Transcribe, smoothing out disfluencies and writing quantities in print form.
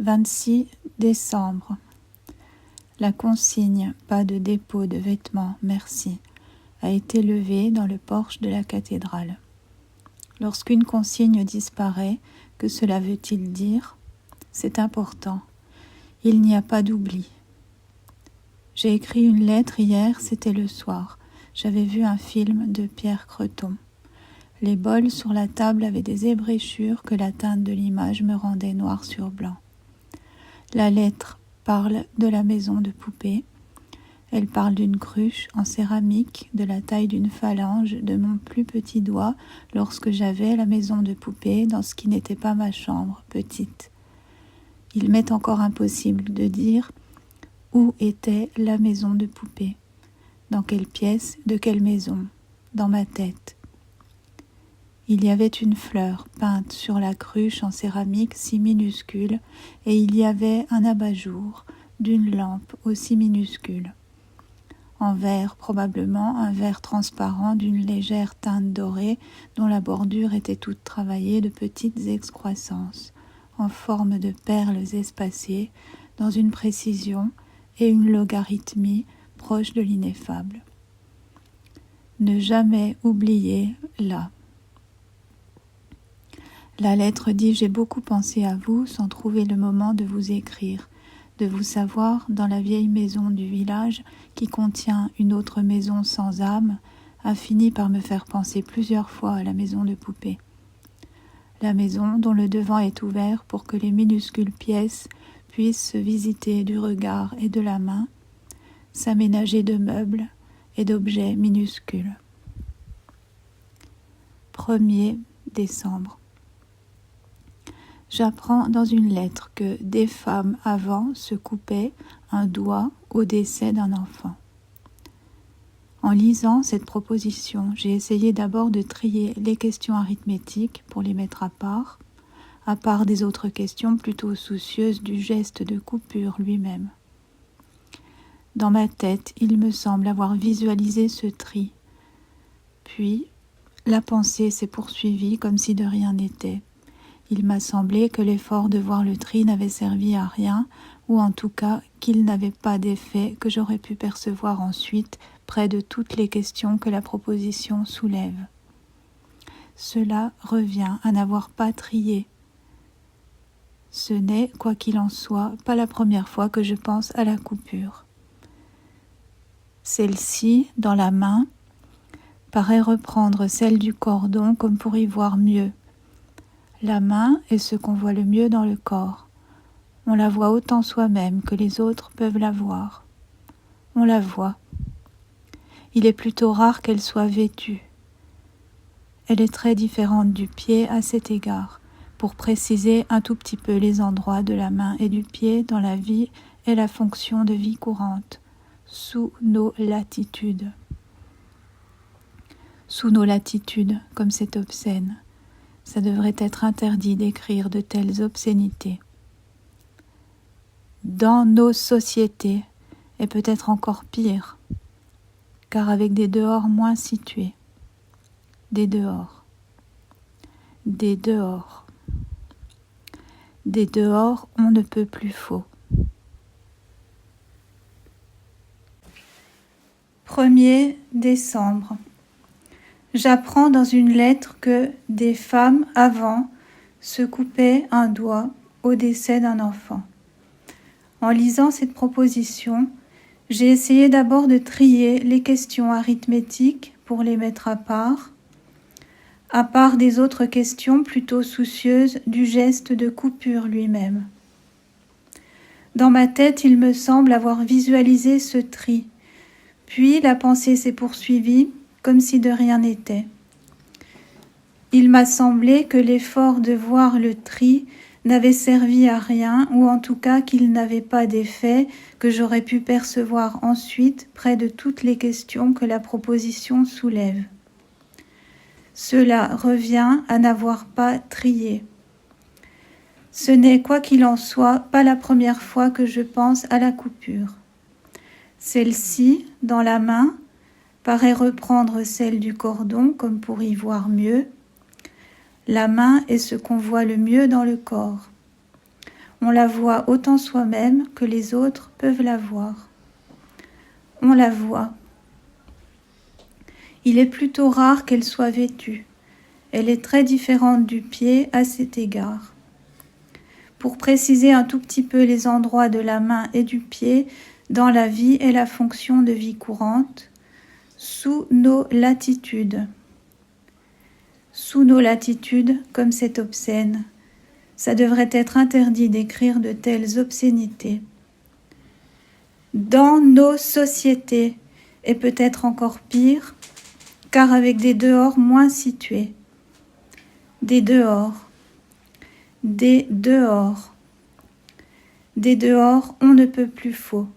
26 décembre. La consigne « Pas de dépôt de vêtements, merci » a été levée dans le porche de la cathédrale. Lorsqu'une consigne disparaît, que cela veut-il dire ? C'est important. Il n'y a pas d'oubli. J'ai écrit une lettre hier, c'était le soir. J'avais vu un film de Pierre Creton. Les bols sur la table avaient des ébréchures que la teinte de l'image me rendait noir sur blanc. La lettre parle de la maison de poupée. Elle parle d'une cruche en céramique de la taille d'une phalange de mon plus petit doigt lorsque j'avais la maison de poupée dans ce qui n'était pas ma chambre, petite. Il m'est encore impossible de dire où était la maison de poupée, dans quelle pièce, de quelle maison, dans ma tête. Il y avait une fleur peinte sur la cruche en céramique si minuscule, et il y avait un abat-jour d'une lampe aussi minuscule. En verre, probablement un verre transparent d'une légère teinte dorée dont la bordure était toute travaillée de petites excroissances, en forme de perles espacées, dans une précision et une logarithmie proche de l'ineffable. Ne jamais oublier là. La lettre dit « J'ai beaucoup pensé à vous sans trouver le moment de vous écrire, de vous savoir dans la vieille maison du village qui contient une autre maison sans âme, a fini par me faire penser plusieurs fois à la maison de poupée. La maison dont le devant est ouvert pour que les minuscules pièces puissent se visiter du regard et de la main, s'aménager de meubles et d'objets minuscules. 1er décembre. J'apprends dans une lettre que des femmes avant se coupaient un doigt au décès d'un enfant. En lisant cette proposition, j'ai essayé d'abord de trier les questions arithmétiques pour les mettre à part des autres questions plutôt soucieuses du geste de coupure lui-même. Dans ma tête, il me semble avoir visualisé ce tri. Puis, la pensée s'est poursuivie comme si de rien n'était. Il m'a semblé que l'effort de voir le tri n'avait servi à rien, ou en tout cas qu'il n'avait pas d'effet que j'aurais pu percevoir ensuite près de toutes les questions que la proposition soulève. Cela revient à n'avoir pas trié. Ce n'est, quoi qu'il en soit, pas la première fois que je pense à la coupure. Celle-ci, dans la main, paraît reprendre celle du cordon comme pour y voir mieux. La main est ce qu'on voit le mieux dans le corps. On la voit autant soi-même que les autres peuvent la voir. On la voit. Il est plutôt rare qu'elle soit vêtue. Elle est très différente du pied à cet égard, pour préciser un tout petit peu les endroits de la main et du pied dans la vie et la fonction de vie courante, sous nos latitudes. Sous nos latitudes, comme c'est obscène. Ça devrait être interdit d'écrire de telles obscénités. Dans nos sociétés, et peut-être encore pire, car avec des dehors moins situés. Des dehors. Des dehors. Des dehors, on ne peut plus faux. 1er décembre. J'apprends dans une lettre que des femmes avant se coupaient un doigt au décès d'un enfant. En lisant cette proposition, j'ai essayé d'abord de trier les questions arithmétiques pour les mettre à part des autres questions plutôt soucieuses du geste de coupure lui-même. Dans ma tête, il me semble avoir visualisé ce tri, puis la pensée s'est poursuivie comme si de rien n'était. Il m'a semblé que l'effort de voir le tri n'avait servi à rien, ou en tout cas qu'il n'avait pas d'effet que j'aurais pu percevoir ensuite près de toutes les questions que la proposition soulève. Cela revient à n'avoir pas trié. Ce n'est, quoi qu'il en soit, pas la première fois que je pense à la coupure. Celle-ci, dans la main, paraît reprendre celle du cordon comme pour y voir mieux. La main est ce qu'on voit le mieux dans le corps. On la voit autant soi-même que les autres peuvent la voir. On la voit. Il est plutôt rare qu'elle soit vêtue. Elle est très différente du pied à cet égard. Pour préciser un tout petit peu les endroits de la main et du pied dans la vie et la fonction de vie courante, sous nos latitudes. Sous nos latitudes, comme c'est obscène. Ça devrait être interdit d'écrire de telles obscénités. Dans nos sociétés, et peut-être encore pire, car avec des dehors moins situés. Des dehors. Des dehors. Des dehors, on ne peut plus faux.